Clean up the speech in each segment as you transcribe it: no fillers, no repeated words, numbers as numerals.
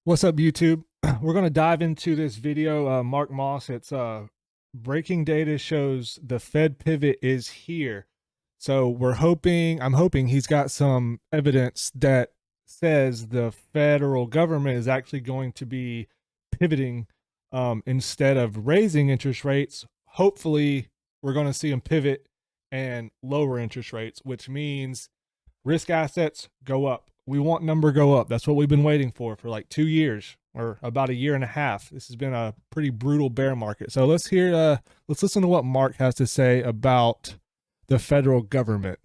What's up, YouTube? We're going to dive into this video. Mark Moss, it's breaking data shows the Fed pivot is here. So I'm hoping he's got some evidence that says the federal government is actually going to be pivoting instead of raising interest rates. Hopefully, we're going to see them pivot and lower interest rates, which means risk assets go up. We want number go up. That's what we've been waiting for like 2 years or about a year and a half. This has been a pretty brutal bear market. So let's listen to what Mark has to say about the federal government.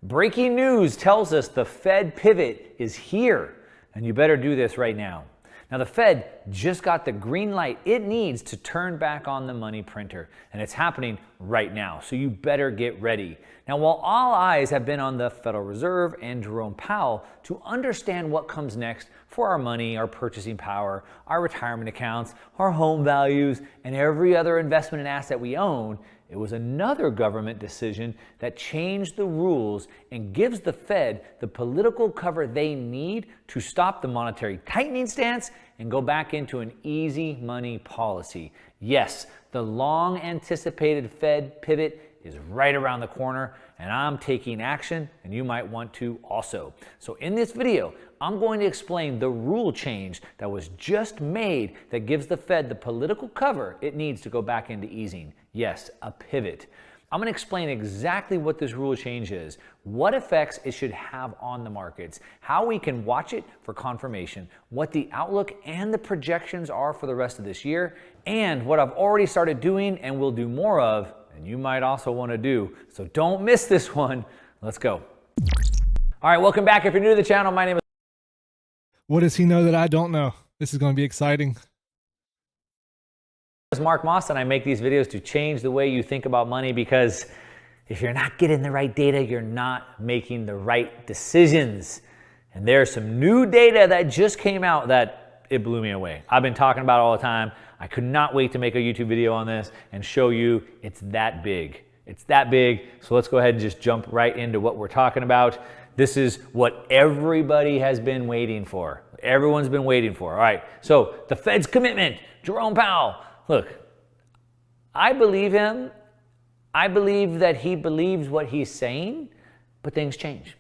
Breaking news tells us the Fed pivot is here, and you better do this right now. Now, the Fed just got the green light it needs to turn back on the money printer, and it's happening right now, so you better get ready. Now, while all eyes have been on the Federal Reserve and Jerome Powell to understand what comes next for our money, our purchasing power, our retirement accounts, our home values, and every other investment and asset we own, it was another government decision that changed the rules and gives the Fed the political cover they need to stop the monetary tightening stance and go back into an easy money policy. Yes, the long anticipated Fed pivot is right around the corner, and I'm taking action, and you might want to also. So in this video, I'm going to explain the rule change that was just made that gives the Fed the political cover it needs to go back into easing. Yes, a pivot. I'm going to explain exactly what this rule change is, what effects it should have on the markets, how we can watch it for confirmation, what the outlook and the projections are for the rest of this year, and what I've already started doing and will do more of, and you might also want to do. So don't miss this one. Let's go. All right, welcome back. If you're new to the channel, my name is... What does he know that I don't know? This is going to be exciting. Mark Moss, and I make these videos to change the way you think about money, because if you're not getting the right data, you're not making the right decisions. And there's some new data that just came out that it blew me away. I've been talking about it all the time. I could not wait to make a YouTube video on this and show you it's that big. It's that big. So let's go ahead and just jump right into what we're talking about. This is what everybody has been waiting for. Everyone's been waiting for. All right. So the Fed's commitment, Jerome Powell. Look, I believe him. I believe that he believes what he's saying, but things change.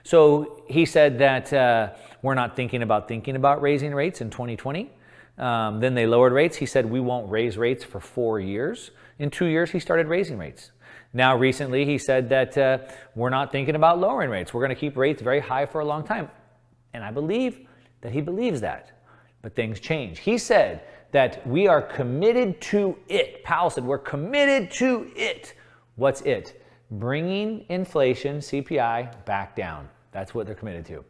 So he said that we're not thinking about raising rates in 2020. Then they lowered rates. He said we won't raise rates for 4 years. In 2 years, he started raising rates. Now, recently, he said that we're not thinking about lowering rates. We're going to keep rates very high for a long time. And I believe that he believes that. But things change. He said that we are committed to it. Powell said we're committed to it. What's it? Bringing inflation, CPI, back down. That's what they're committed to.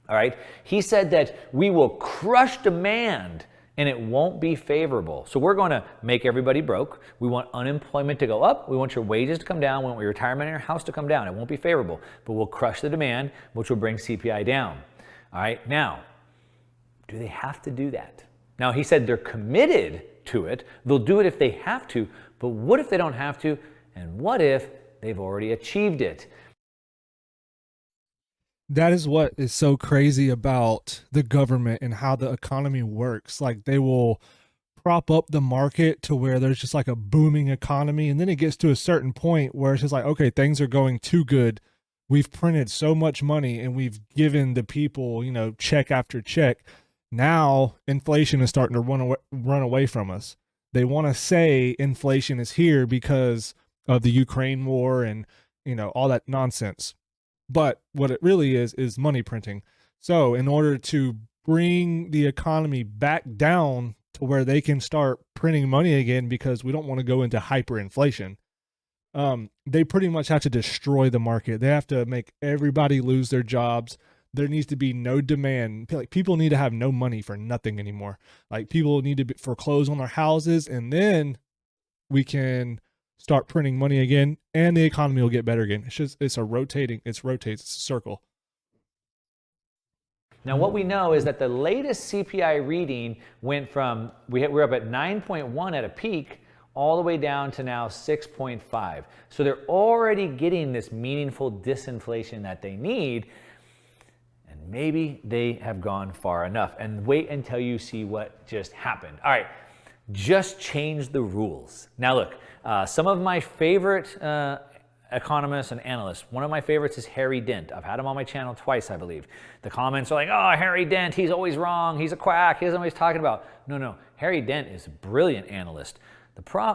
All right. He said that we will crush demand and it won't be favorable. So we're going to make everybody broke. We want unemployment to go up. We want your wages to come down. We want your retirement and your house to come down. It won't be favorable, but we'll crush the demand, which will bring CPI down. All right. Now, do they have to do that? Now, he said they're committed to it. They'll do it if they have to, but what if they don't have to? And what if they've already achieved it? That is what is so crazy about the government and how the economy works. Like, they will prop up the market to where there's just like a booming economy, and then it gets to a certain point where it's just like, okay, things are going too good. We've printed so much money and we've given the people, check after check. Now inflation is starting to run away from us. They want to say inflation is here because of the Ukraine war and all that nonsense. But what it really is money printing. So in order to bring the economy back down to where they can start printing money again, because we don't want to go into hyperinflation, they pretty much have to destroy the market. They have to make everybody lose their jobs. There needs to be no demand. Like, people need to have no money for nothing anymore. Like, people need to foreclose on their houses, and then we can start printing money again, and the economy will get better again. It's a circle. Now, what we know is that the latest CPI reading went from, we're up at 9.1 at a peak, all the way down to now 6.5. So they're already getting this meaningful disinflation that they need. And maybe they have gone far enough. And wait until you see what just happened. All right, just change the rules. Now look, some of my favorite economists and analysts, one of my favorites is Harry Dent. I've had him on my channel twice, I believe. The comments are like, oh, Harry Dent, he's always wrong, he's a quack, he doesn't know what he's talking about. No, Harry Dent is a brilliant analyst.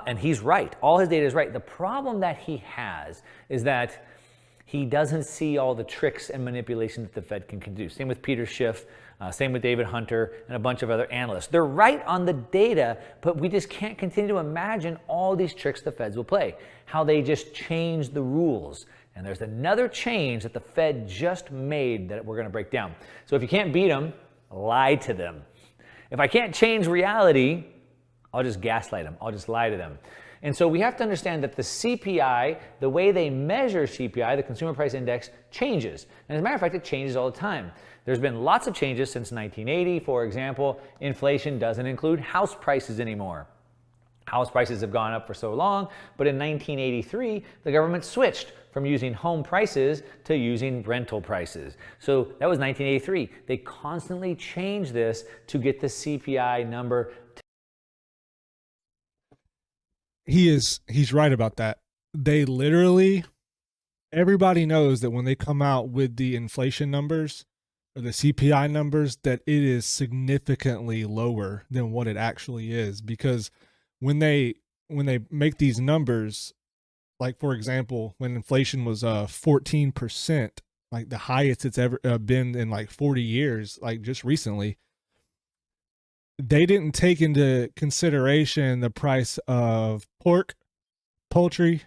And he's right, all his data is right. The problem that he has is that he doesn't see all the tricks and manipulation that the Fed can do. Same with Peter Schiff, same with David Hunter, and a bunch of other analysts. They're right on the data, but we just can't continue to imagine all these tricks the Feds will play, how they just change the rules. And there's another change that the Fed just made that we're going to break down. So if you can't beat them, lie to them. If I can't change reality, I'll just gaslight them. I'll just lie to them. And so we have to understand that the CPI, the way they measure CPI, the Consumer Price Index, changes. And as a matter of fact, it changes all the time. There's been lots of changes since 1980. For example, inflation doesn't include house prices anymore. House prices have gone up for so long, but in 1983, the government switched from using home prices to using rental prices. So that was 1983. They constantly change this to get the CPI number. He's right about that. They literally, everybody knows that when they come out with the inflation numbers or the CPI numbers, that it is significantly lower than what it actually is. Because when they make these numbers, like for example, when inflation was 14%, like the highest it's ever been in like 40 years, like just recently, they didn't take into consideration the price of pork, poultry,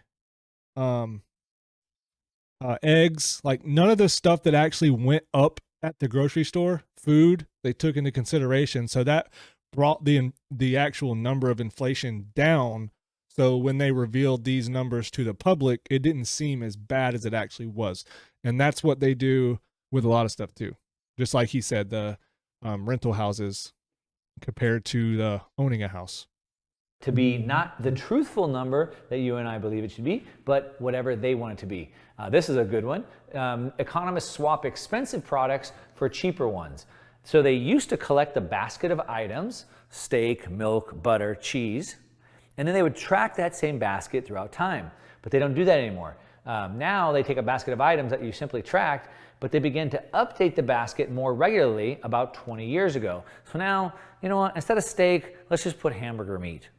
eggs, like none of the stuff that actually went up at the grocery store, food, they took into consideration. So that brought the actual number of inflation down. So when they revealed these numbers to the public, it didn't seem as bad as it actually was. And that's what they do with a lot of stuff too. Just like he said, the rental houses compared to the owning a house. To be not the truthful number that you and I believe it should be, but whatever they want it to be. This is a good one. Economists swap expensive products for cheaper ones. So they used to collect a basket of items, steak, milk, butter, cheese, and then they would track that same basket throughout time. But they don't do that anymore. Now they take a basket of items that you simply tracked, but they begin to update the basket more regularly about 20 years ago. So now, you know what, instead of steak, let's just put hamburger meat,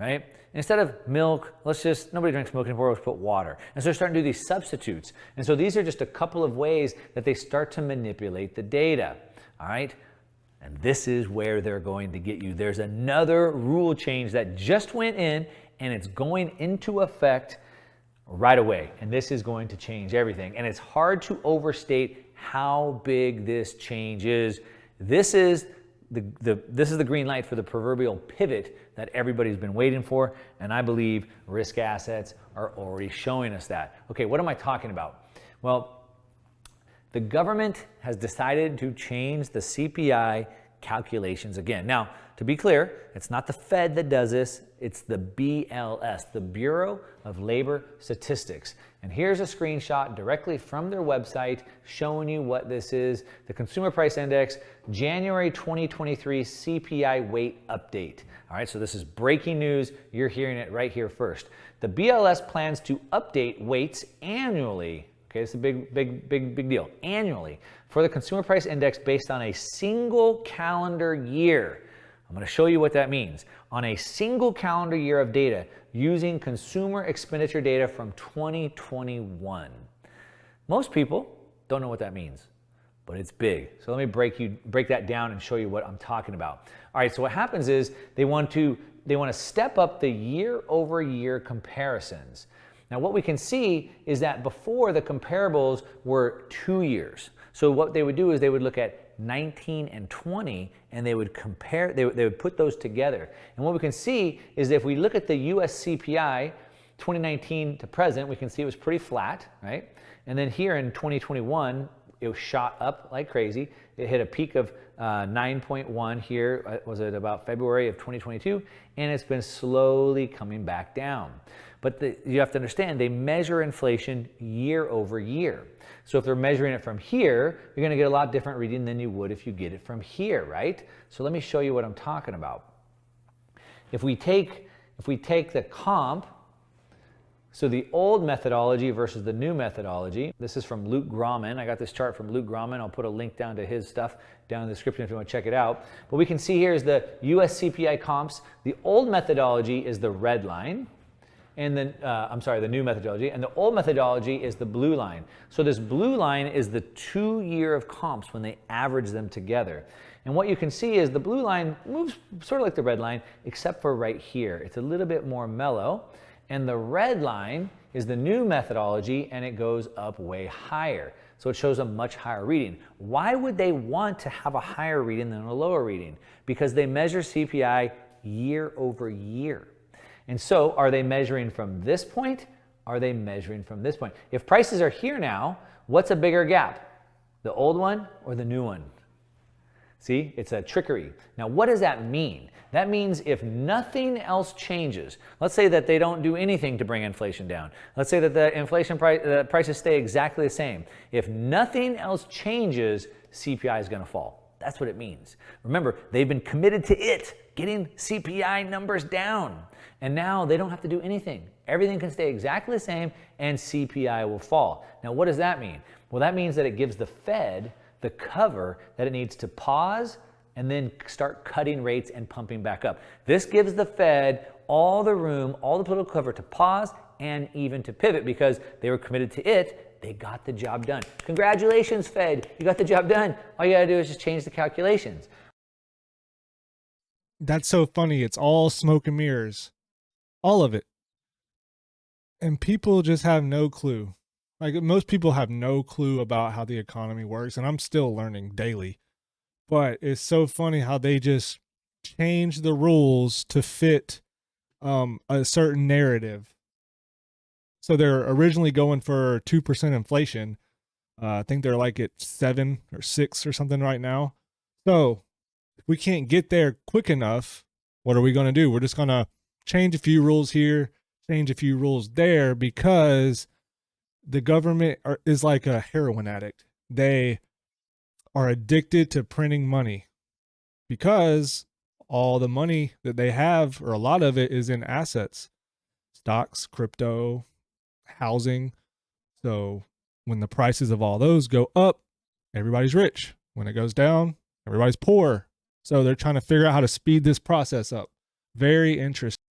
right? Instead of milk, nobody drinks milk anymore, let's put water. And so they're starting to do these substitutes. And so these are just a couple of ways that they start to manipulate the data, all right? And this is where they're going to get you. There's another rule change that just went in, and it's going into effect right away. And this is going to change everything. And it's hard to overstate how big this change is. This is the green light for the proverbial pivot that everybody's been waiting for, and I believe risk assets are already showing us that. Okay, what am I talking about? Well, the government has decided to change the CPI calculations again. Now, to be clear, it's not the Fed that does this, it's the BLS, the Bureau of Labor Statistics. And here's a screenshot directly from their website showing you what this is. The Consumer Price Index, January 2023 CPI weight update. All right, so this is breaking news. You're hearing it right here first. The BLS plans to update weights annually. Okay, it's a big deal. Annually for the Consumer Price Index based on a single calendar year. I'm going to show you what that means. On a single calendar year of data using consumer expenditure data from 2021. Most people don't know what that means, but it's big. So let me break that down and show you what I'm talking about. All right, so what happens is they want to step up the year-over-year comparisons. Now what we can see is that before the comparables were 2 years. So what they would do is they would look at 19 and 20 and they would compare, they would put those together. And what we can see is that if we look at the US CPI 2019 to present, we can see it was pretty flat, right? And then here in 2021, it shot up like crazy. It hit a peak of 9.1 here, was it about February of 2022, and it's been slowly coming back down. But you have to understand, they measure inflation year over year. So if they're measuring it from here, you're going to get a lot different reading than you would if you get it from here, right? So let me show you what I'm talking about. If we take the comp, so the old methodology versus the new methodology, this is from Luke Grauman. I got this chart from Luke Grauman. I'll put a link down to his stuff down in the description if you want to check it out. What we can see here is the US CPI comps. The old methodology is the red line, and then, the new methodology, and the old methodology is the blue line. So this blue line is the 2 year of comps when they average them together. And what you can see is the blue line moves sort of like the red line, except for right here. It's a little bit more mellow. And the red line is the new methodology, and it goes up way higher. So it shows a much higher reading. Why would they want to have a higher reading than a lower reading? Because they measure CPI year over year. And so are they measuring from this point? Are they measuring from this point? If prices are here now, what's a bigger gap? The old one or the new one? See, it's a trickery. Now, what does that mean? That means if nothing else changes, let's say that they don't do anything to bring inflation down. Let's say that the prices stay exactly the same. If nothing else changes, CPI is going to fall. That's what it means. Remember, they've been committed to it, getting CPI numbers down. And now they don't have to do anything. Everything can stay exactly the same, and CPI will fall. Now, what does that mean? Well, that means that it gives the Fed the cover that it needs to pause and then start cutting rates and pumping back up. This gives the Fed all the room, all the political cover to pause and even to pivot because they were committed to it. They got the job done. Congratulations, Fed. You got the job done. All you got to do is just change the calculations. That's so funny. It's all smoke and mirrors. All of it. And people just have no clue. Like most people have no clue about how the economy works, and I'm still learning daily. But it's so funny how they just change the rules to fit a certain narrative. So they're originally going for 2% inflation. I think they're like at 7 or 6 or something right now. So if we can't get there quick enough, what are we going to do? We're just going to change a few rules here, change a few rules there, because the government is like a heroin addict. They are addicted to printing money because all the money that they have, or a lot of it, is in assets, stocks, crypto, housing. So when the prices of all those go up, everybody's rich. When it goes down, everybody's poor. So they're trying to figure out how to speed this process up. Very interesting.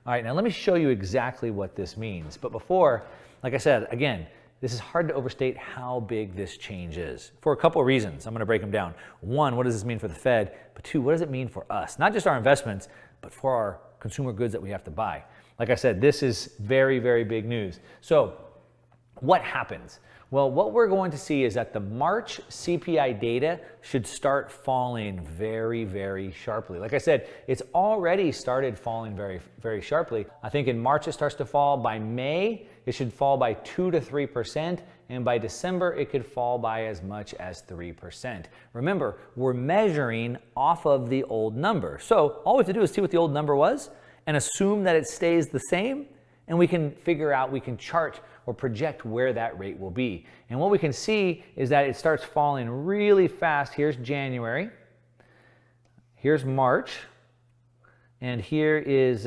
All right, now let me show you exactly what this means. But before, like I said, again, this is hard to overstate how big this change is for a couple of reasons. I'm going to break them down. One, what does this mean for the Fed? But two, what does it mean for us? Not just our investments, but for our consumer goods that we have to buy. Like I said, this is very, very big news. So what happens? Well, what we're going to see is that the March CPI data should start falling very, very sharply. Like I said, it's already started falling very, very sharply. I think in March it starts to fall. By May, it should fall by 2 to 3%. And by December, it could fall by as much as 3%. Remember, we're measuring off of the old number. So all we have to do is see what the old number was and assume that it stays the same. And we can figure out, we can chart or project where that rate will be. And what we can see is that it starts falling really fast. Here's January, here's March, and here is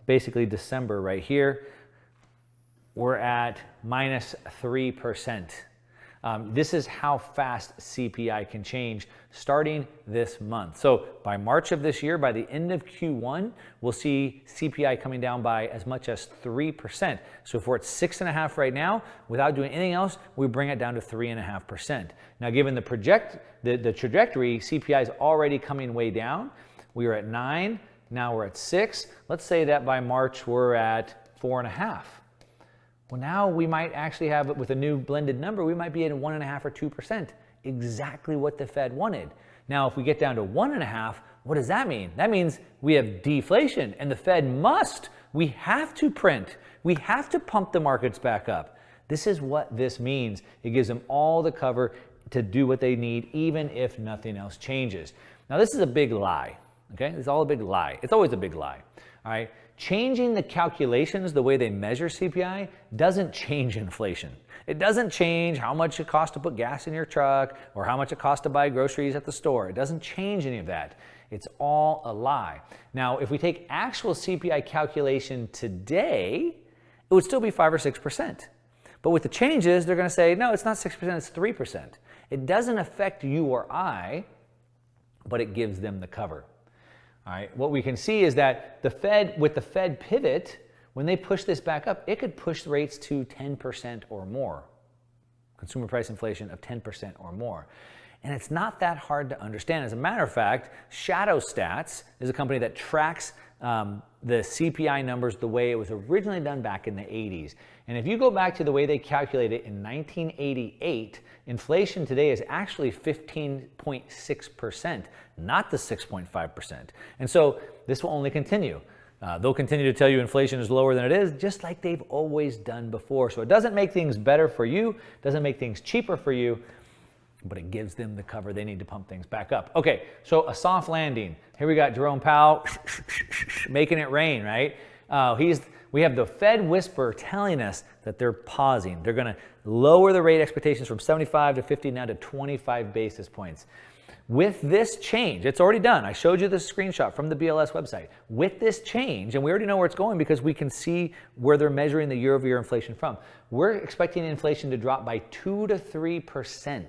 basically December right here. We're at minus 3%. This is how fast CPI can change starting this month. So by March of this year, by the end of Q1, we'll see CPI coming down by as much as 3%. So if we're at 6.5 right now, without doing anything else, we bring it down to 3.5%. Now, given the trajectory, CPI is already coming way down. We were at 9, now we're at 6. Let's say that by March we're at 4.5. Well, now we might actually have, with a new blended number, we might be at 1.5 or 2%, exactly what the Fed wanted. Now, if we get down to 1.5, what does that mean? That means we have deflation, and the Fed we have to print. We have to pump the markets back up. This is what this means. It gives them all the cover to do what they need, even if nothing else changes. Now, this is a big lie, okay? It's all a big lie. It's always a big lie, all right? changing the calculations, the way they measure CPI, doesn't change inflation. It doesn't change how much it costs to put gas in your truck or how much it costs to buy groceries at the store. It doesn't change any of that. It's all a lie. Now, if we take actual CPI calculation today, it would still be 5 or 6%. But with the changes, they're going to say, no, it's not 6%, it's 3%. It doesn't affect you or I, but it gives them the cover. All right. What we can see is that the Fed, with the Fed pivot, when they push this back up, it could push rates to 10% or more. Consumer price inflation of 10% or more. And it's not that hard to understand. As a matter of fact, Shadow Stats is a company that tracks the CPI numbers the way it was originally done back in the 80s. And if you go back to the way they calculated it in 1988, inflation today is actually 15.6%, not the 6.5%. And so this will only continue. They'll continue to tell you inflation is lower than it is, just like they've always done before. So it doesn't make things better for you, doesn't make things cheaper for you, but it gives them the cover they need to pump things back up. Okay, so a soft landing. Here we got Jerome Powell making it rain, right? We have the Fed whisper telling us that they're pausing. They're going to lower the rate expectations from 75 to 50 now to 25 basis points. With this change, it's already done. I showed you the screenshot from the BLS website. With this change, and we already know where it's going because we can see where they're measuring the year-over-year inflation from. We're expecting inflation to drop by 2 to 3%.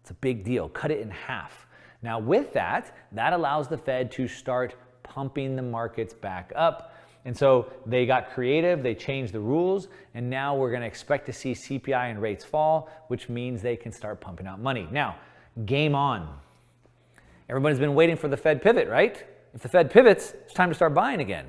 It's a big deal. Cut it in half. Now with that allows the Fed to start pumping the markets back up. And so they got creative, they changed the rules, and now we're going to expect to see CPI and rates fall, which means they can start pumping out money. Now, game on. Everybody's been waiting for the Fed pivot, right? If the Fed pivots, it's time to start buying again,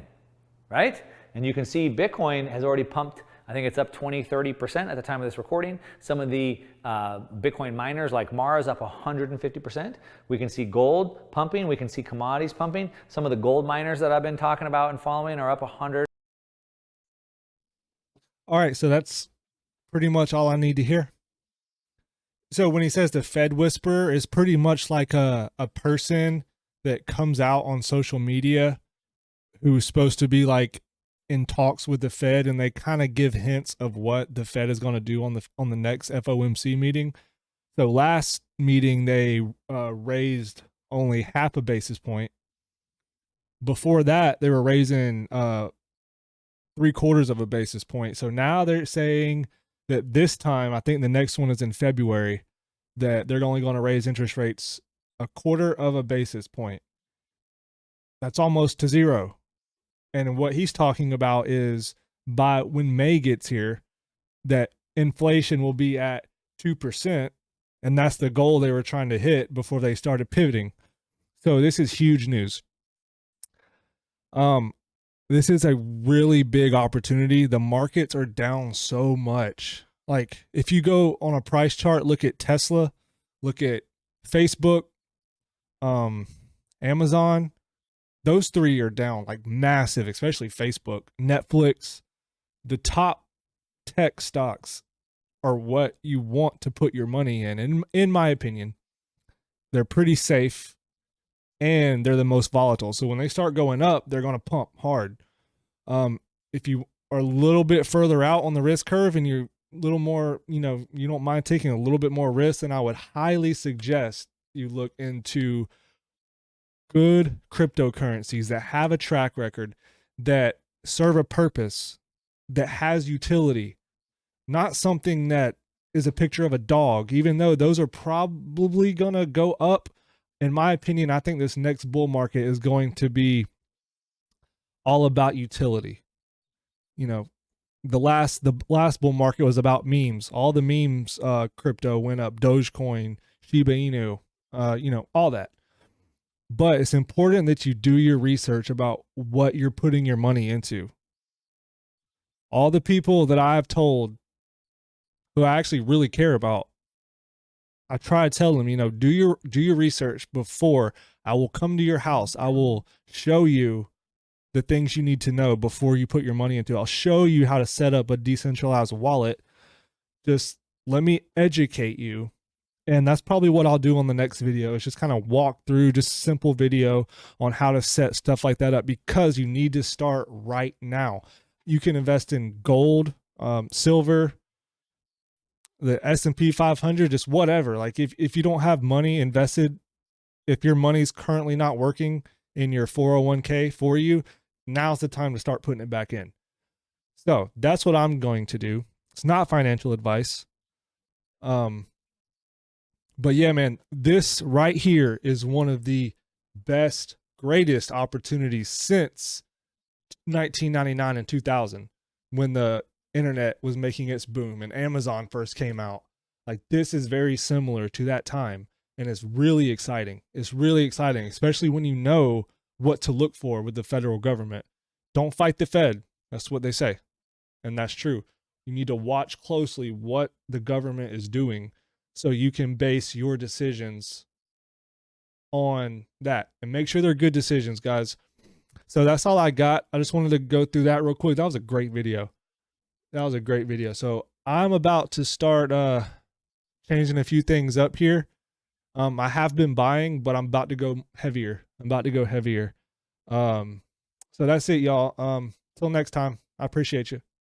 right? And you can see Bitcoin has already pumped. I think it's up 20, 30% at the time of this recording. Some of the Bitcoin miners like Mara is up 150%. We can see gold pumping. We can see commodities pumping. Some of the gold miners that I've been talking about and following are up 100. All right, so that's pretty much all I need to hear. So when he says the Fed whisperer is pretty much like a person that comes out on social media who's supposed to be like in talks with the Fed, and they kind of give hints of what the Fed is going to do on the next FOMC meeting. So last meeting they raised only half a basis point. Before that they were raising 3/4 of a basis point. So now they're saying that this time, I think the next one is in February, that they're only going to raise interest rates 1/4 of a basis point. That's almost to zero. And what he's talking about is by when May gets here, that inflation will be at 2%. And that's the goal they were trying to hit before they started pivoting. So this is huge news. This is a really big opportunity. The markets are down so much. Like if you go on a price chart, look at Tesla, look at Facebook, Amazon. Those three are down like massive, especially Facebook, Netflix. The top tech stocks are what you want to put your money in my opinion. They're pretty safe and they're the most volatile. So when they start going up, they're going to pump hard. If you are a little bit further out on the risk curve and you're a little more, you don't mind taking a little bit more risk, then I would highly suggest you look into good cryptocurrencies that have a track record, that serve a purpose, that has utility, not something that is a picture of a dog, even though those are probably going to go up. In my opinion, I think this next bull market is going to be all about utility. The last bull market was about memes. All the memes, crypto went up, Dogecoin, Shiba Inu, all that. But it's important that you do your research about what you're putting your money into. All the people that I've told who I actually really care about, I try to tell them, do your research before I will come to your house. I will show you the things you need to know before you put your money into. I'll show you how to set up a decentralized wallet. Just let me educate you And that's probably what I'll do on the next video. Is just kind of walk through just simple video on how to set stuff like that up, because you need to start right now. You can invest in gold, silver, the S&P 500, just whatever. Like if you don't have money invested, if your money's currently not working in your 401k for you, now's the time to start putting it back in. So that's what I'm going to do. It's not financial advice. But yeah, man, this right here is one of the best, greatest opportunities since 1999 and 2000, when the internet was making its boom and Amazon first came out. Like, this is very similar to that time, and it's really exciting. It's really exciting, especially when you know what to look for with the federal government. Don't fight the Fed. That's what they say. And that's true. You need to watch closely what the government is doing so you can base your decisions on that, and make sure they're good decisions, guys. So that's all I got. I just wanted to go through that real quick. That was a great video. That was a great video. So I'm about to start changing a few things up here. I have been buying, but I'm about to go heavier. So that's it, y'all. Till next time. I appreciate you.